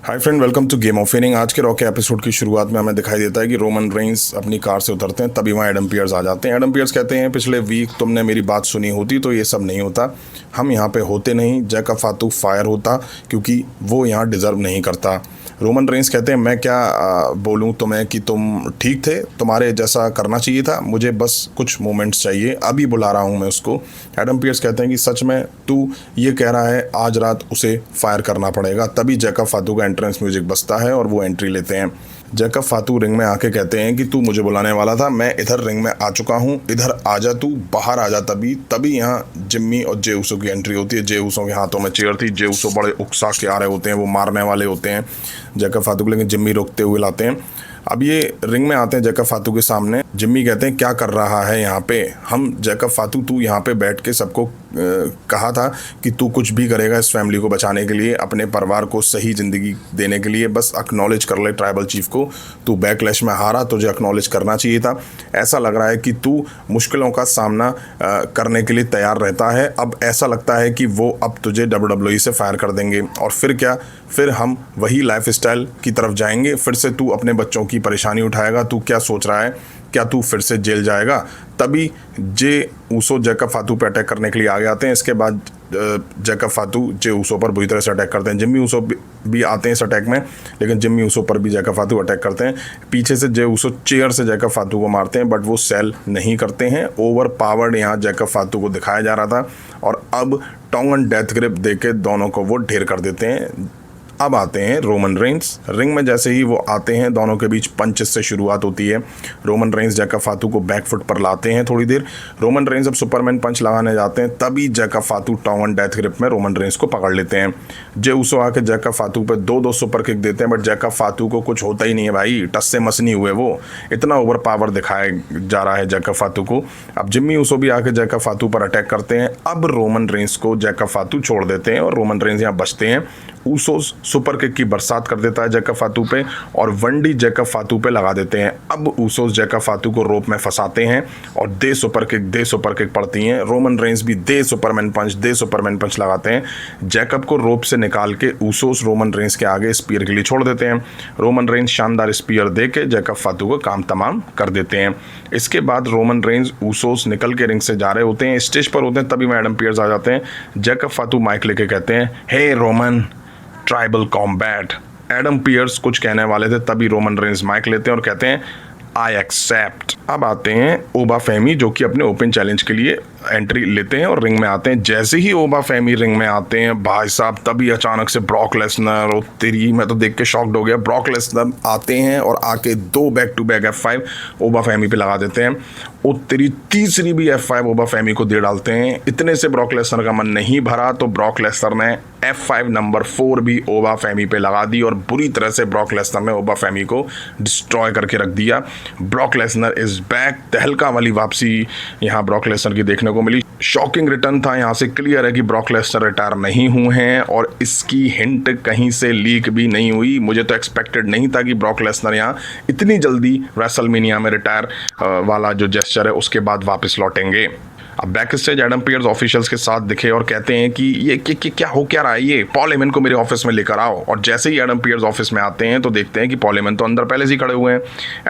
Hi friend, welcome to game of winning. आज के raw के एपिसोड की शुरुआत में हमें दिखाई देता है कि रोमन रेंस अपनी कार से उतरते हैं, तभी वहाँ एडम पियर्स आ जाते हैं। एडम पियर्स कहते हैं पिछले वीक तुमने मेरी बात सुनी होती तो ये सब नहीं होता, हम यहाँ पे होते नहीं, जैकब फातू फायर होता क्योंकि वो यहाँ डिज़र्व नहीं करता। रोमन रेंस कहते हैं मैं क्या बोलूँ तुम्हें कि तुम ठीक थे, तुम्हारे जैसा करना चाहिए था, मुझे बस कुछ मोमेंट्स चाहिए, अभी बुला रहा हूँ मैं उसको। एडम पियर्स कहते हैं कि सच में तू ये कह रहा है, आज रात उसे फायर करना पड़ेगा। तभी जैकब फातू का एंट्रेंस म्यूजिक बजता है और वो एंट्री लेते हैं। जैकब फातू रिंग में आके कहते हैं कि तू मुझे बुलाने वाला था, मैं इधर रिंग में आ चुका हूँ, इधर आ जा, तू बाहर आ जा। तभी यहाँ जिम्मी और जे उसो की एंट्री होती है। जे उसो के हाथों में चेयर थी, जे उसो बड़े उकसा के आ रहे होते हैं, वो मारने वाले होते हैं जैकब फातू को, लेकिन जिम्मी रोकते हुए लाते हैं। अब ये रिंग में आते हैं जैकब फातू के सामने। जिम्मी कहते हैं क्या कर रहा है यहाँ पे, हम जैकब फातू तू यहाँ पे बैठ के सबको कहा था कि तू कुछ भी करेगा इस फैमिली को बचाने के लिए, अपने परिवार को सही ज़िंदगी देने के लिए, बस एक्नॉलेज कर ले ट्राइबल चीफ को। तू बैकलैश में हारा, तुझे एक्नॉलेज करना चाहिए था। ऐसा लग रहा है कि तू मुश्किलों का सामना करने के लिए तैयार रहता है। अब ऐसा लगता है कि वो अब तुझे WWE से फायर कर देंगे और फिर क्या, फिर हम वही लाइफ स्टाइल की तरफ जाएंगे, फिर से तू अपने बच्चों की परेशानी उठाएगा। तू क्या सोच रहा है, क्या तू फिर से जेल जाएगा? तभी जे ऊसो जैकब फातू पे अटैक करने के लिए आगे आते हैं। इसके बाद जैकब फातू जे ऊसो पर बुरी तरह से अटैक करते हैं। जिम्मी ऊसो भी आते हैं इस अटैक में, लेकिन जिम्मी ऊसो पर भी जैकब फातू अटैक करते हैं। पीछे से जे ऊसो चेयर से जैकब फातू को मारते हैं, बट वो सेल नहीं करते हैं। ओवर पावर्ड यहाँ जैकब फातू को दिखाया जा रहा था और अब टोंगन डेथ ग्रिप देके दोनों को वो ढेर कर देते हैं। अब आते हैं रोमन रेंस। रिंग में जैसे ही वो आते हैं, दोनों के बीच पंचेस से शुरुआत होती है। रोमन रेंस जैकब फातू को बैकफुट पर लाते हैं थोड़ी देर। रोमन रेंस अब सुपरमैन पंच लगाने जाते हैं, तभी जैकब फातू टॉन्गन डेथ ग्रिप में रोमन रेंस को पकड़ लेते हैं। जे उसो आके जैकब फातू पे दो सुपर किक देते हैं, बट जैकब फातू को कुछ होता ही नहीं है भाई, टस से मस नहीं हुए। वो इतना ओवर पावर दिखाया जा रहा है जैकब फातू को। अब जिम्मी उसो भी आके जैकब फातू पर अटैक करते हैं। अब रोमन रेंस को जैकब फातू छोड़ देते हैं और रोमन रेंस यहाँ बचते हैं। ऊसोस सुपर किक की बरसात कर देता है जैकब फातू पे और वंडी जैकब फातू पे लगा देते हैं। अब ऊसोस जैकब फातू को रोप में फंसाते हैं और दे सुपर किक पड़ती हैं। रोमन रेंस भी दे सुपरमैन पंच लगाते हैं। जैकब को रोप से निकाल के ऊसोस रोमन रेंस के आगे स्पीयर के लिए छोड़ देते हैं। रोमन रेंस शानदार स्पीयर दे के जैकब फातू को काम तमाम कर देते हैं। इसके बाद रोमन रेंस ऊसोस निकल के रिंग से जा रहे होते हैं, स्टेज पर होते हैं, तभी एडम पियर्स आ जाते हैं। जैकब फातू माइक लेके कहते हैं, hey Roman, tribal combat. Adam Pierce कुछ कहने वाले थे, तभी रोमन रेंस माइक लेते हैं और कहते हैं आई एक्सेप्ट। अब आते हैं ओबा फेमी, जो कि अपने ओपन चैलेंज के लिए एंट्री लेते हैं और रिंग में आते हैं। जैसे ही ओबा फेमी रिंग में आते हैं भाई साहब, तभी अचानक से ब्रॉक लेसनर, और तेरी मैं तो देख के शॉक्ड हो गया, ब्रॉक लेसनर आते हैं और आके 2 बैक टू बैक F5 ओबा फेमी पे लगा देते हैं। और तेरी तीसरी भी F5 ओबा फेमी को दे डालते हैं। इतने से ब्रॉक लेसनर का मन नहीं भरा तो ब्रॉक लेसनर ने F5 नंबर 4 भी ओबा फेमी पे लगा दी और बुरी तरह से ब्रॉक लेसनर ने ओबा फेमी को डिस्ट्रॉय करके रख दिया। Brock Lesnar is back. तहलका वाली वापसी यहाँ ब्रॉक लेसनर की देखने को मिली। शॉकिंग रिटर्न था, यहाँ से क्लियर है कि ब्रॉक लेसनर रिटायर नहीं हुए हैं और इसकी हिंट कहीं से लीक भी नहीं हुई। मुझे तो एक्सपेक्टेड नहीं था कि ब्रॉक लेसनर यहाँ इतनी जल्दी रेसलमेनिया में रिटायर वाला जो जेस्चर है उसके बाद वापस लौटेंगे। अब back stage Adam Pearce officials के साथ दिखे और कहते हैं कि ये क्या हो क्या रहा है, ये पॉल हेमन को मेरे ऑफिस में लेकर आओ। और जैसे ही एडम पियर्स ऑफिस में आते हैं तो देखते हैं कि पॉल हेमन तो अंदर पहले से ही खड़े हुए हैं।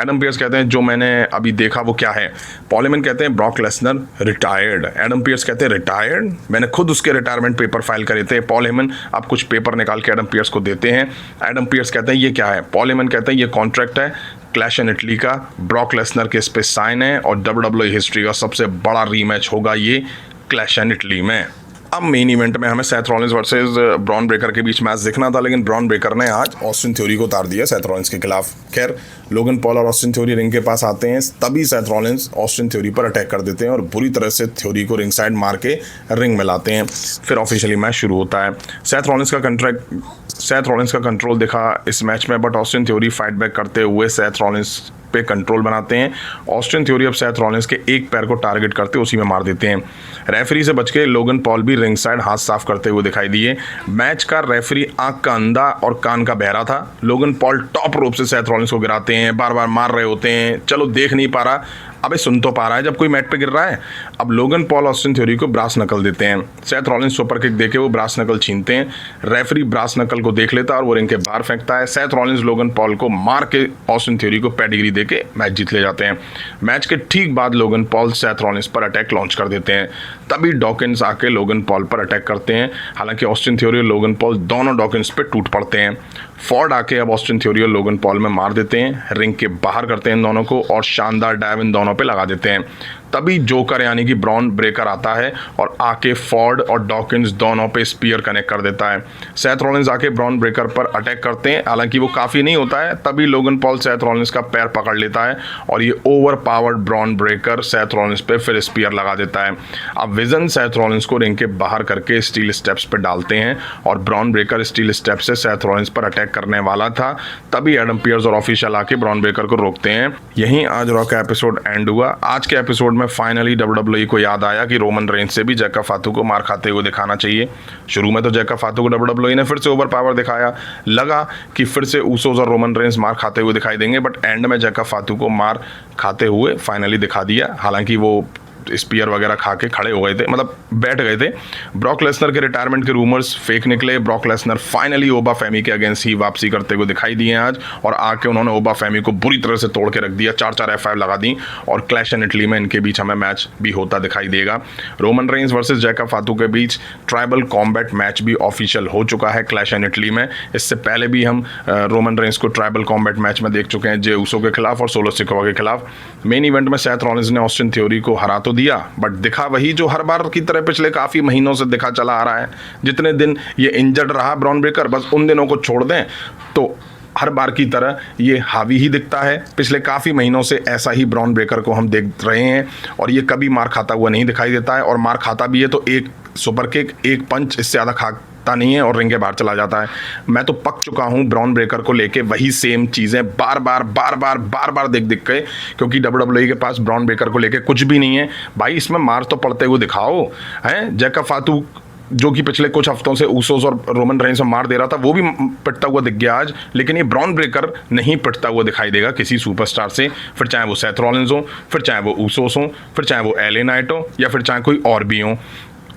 एडम पियर्स कहते हैं जो मैंने अभी देखा वो क्या है। पॉल हेमन कहते हैं Brock Lesnar retired. Adam Pearce कहते हैं रिटायर्ड, मैंने खुद उसके रिटायरमेंट पेपर फाइल करे थे। पॉल हेमन अब कुछ पेपर निकाल के एडम पियर्स को देते हैं। एडम पियर्स कहते हैं ये क्या है। पॉल हेमन कहते हैं ये कॉन्ट्रैक्ट है क्लैश इन इटली का, ब्रॉक लेसनर के इस पे साइन है और WWE हिस्ट्री का सबसे बड़ा रीमैच होगा ये क्लैश इन इटली में। अब मेन इवेंट में हमें Seth Rollins versus Bron Breakker के बीच मैच दिखना था, लेकिन ब्रॉन ब्रेकर ने आज ऑस्टिन थ्योरी को उतार दिया सेथ रॉलिंस के खिलाफ। खैर, लोगन पॉल और ऑस्टिन थ्योरी रिंग के पास आते हैं, तभी सेथ रॉलिंस ऑस्टिन थ्योरी पर अटैक कर देते हैं और बुरी तरह से थ्योरी को रिंग साइड मार के रिंग में लाते हैं। फिर ऑफिशियली मैच शुरू होता है। सेथ रॉलिंस का कंट्रोल दिखा इस मैच में, but Austin theory fight back करते हुए सेथ रॉलिंस पे कंट्रोल बनाते हैं। ऑस्टिन थ्योरी अब सेथ रॉलिंस के एक पैर को टारगेट करते उसी में मार देते हैं। रेफरी से बच के लोगन पॉल भी रिंग साइड हाथ साफ करते हुए दिखाई दिए। मैच का रेफरी आंख का अंधा और कान का बहरा था। लोगन पॉल टॉप रोप से सेथ रॉलिंस को गिराते हैं, बार बार मार रहे होते हैं। चलो देख नहीं पा रहा, अबे सुन तो पा रहा है जब कोई मैट पे गिर रहा है। अब लोगन पॉल ऑस्टिन थ्योरी को ब्रास नकल देते हैं। सेथ रॉलिंस सुपर किक देके वो ब्रास नकल छीनते हैं। रेफरी ब्रास नकल को देख लेता है और वो रिंग के बाहर फेंकता है। सेथ रॉलिंस लोगन पॉल को मार के ऑस्टिन थ्योरी को पेडिग्री देके मैच जीत ले जाते हैं। मैच के ठीक बाद लोगन पॉल सेथ रॉलिंस पर अटैक लॉन्च कर देते हैं। तभी डॉकिंस आके लोगन पॉल पर अटैक करते हैं। हालांकि ऑस्टिन थ्योरी और लोगन पॉल दोनों डॉकिंस पे टूट पड़ते हैं। फॉर्ड आके अब ऑस्टिन थ्योरी और लोगन पॉल में मार देते हैं, रिंग के बाहर करते हैं इन दोनों को और शानदार डाइव इन दोनों पे लगा देते हैं। तभी जोकर यानी कि ब्रॉन ब्रेकर आता है और आके फॉर्ड और डॉकिंस दोनों पे स्पीयर कनेक्ट कर देता है। सेथ रॉलिंस आके ब्रॉन ब्रेकर पर अटैक करते हैं, हालांकि वो काफ़ी नहीं होता है। तभी लोगन पॉल सेथ रॉलिंस का पैर पकड़ लेता है और ये over powered Bron Breakker Seth Rollins पे फिर स्पीयर लगा देता है। अब विजन सेथ रॉलिंस को रिंग के बाहर करके स्टील स्टेप्स पे डालते हैं और ब्रॉन ब्रेकर स्टील स्टेप से सेथ रॉलिंस पर अटैक करने वाला था। तभी एडम पियर्स और ऑफिशियल आके ब्रॉन ब्रेकर को रोकते हैं। यहीं आज रॉ का एपिसोड एंड हुआ। आज के एपिसोड में फाइनली WWE को याद आया कि रोमन रेंज से भी जैका फातू को मार खाते हुए दिखाना चाहिए। शुरू में तो जैका फातू को WWE ने फिर से ओवर पावर दिखाया, लगा कि फिर से ऊसोस और रोमन रेंज मार खाते हुए दिखाई देंगे, बट एंड में जैका फातू को मार खाते हुए फाइनली दिखा दिया। हालांकि वो स्पीयर वगैरह खा के खड़े हो गए थे, मतलब बैठ गए थे। ब्रॉक लेसनर के रिटायरमेंट के रूमर्स फेक निकले। ब्रॉक लेसनर फाइनली ओबा फेमी के अगेंस्ट ही वापसी करते हुए दिखाई दिए आज और आके उन्होंने ओबा फेमी को बुरी तरह से तोड़ के रख दिया। 4-4 F5 लगा दी और क्लैश इन इटली में इनके बीच हमें मैच भी होता दिखाई देगा। रोमन रेंज वर्सेस जैका फातू के बीच ट्राइबल कॉम्बैट मैच भी ऑफिशियल हो चुका है क्लैश इन इटली में। इससे पहले भी हम रोमन रेंज को ट्राइबल कॉम्बैट मैच में देख चुके हैं, जे ऊसो के खिलाफ और सोलो सिकोवा के खिलाफ। मेन इवेंट में सेथ रॉलिंस ने ऑस्टिन थ्योरी को हरा तो दिया, बट दिखा वही जो हर बार की तरह पिछले काफी महीनों से दिखा चला आ रहा है। जितने दिन ये इंजर्ड रहा ब्रॉन ब्रेकर, बस उन दिनों को छोड़ दें तो हर बार की तरह ये हावी ही दिखता है। पिछले काफ़ी महीनों से ऐसा ही ब्रॉन ब्रेकर को हम देख रहे हैं और ये कभी मार खाता हुआ नहीं दिखाई देता है, और मार खाता भी है तो एक सुपर किक, एक पंच, इससे ज़्यादा खाता नहीं है और रिंग के बाहर चला जाता है। मैं तो पक चुका हूँ ब्रॉन ब्रेकर को लेके वही सेम चीज़ें बार बार देख के, क्योंकि WWE के पास ब्रॉन ब्रेकर को लेके कुछ भी नहीं है भाई। इसमें मार तो पड़ते हुए दिखाओ हैं। जैका फातू जो कि पिछले कुछ हफ्तों से ऊसोस और रोमन रेंज में मार दे रहा था, वो भी पिटता हुआ दिख गया आज। लेकिन ये ब्रॉन ब्रेकर नहीं पिटता हुआ दिखाई देगा किसी सुपरस्टार से, फिर चाहे वो सेथ रॉलिंस हो, फिर चाहे वो ऊसोस हो, फिर चाहे वो LA नाइट हो, या फिर चाहे कोई और भी हो।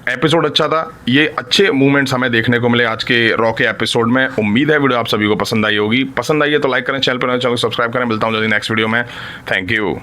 एपिसोड अच्छा था, ये अच्छे मूवमेंट्स हमें देखने को मिले आज के रॉ के एपिसोड में। उम्मीद है वीडियो आप सभी को पसंद आई होगी। पसंद आई है तो लाइक करें, चैनल पर सब्सक्राइब करें। मिलता हूँ जल्दी नेक्स्ट वीडियो में। Thank you.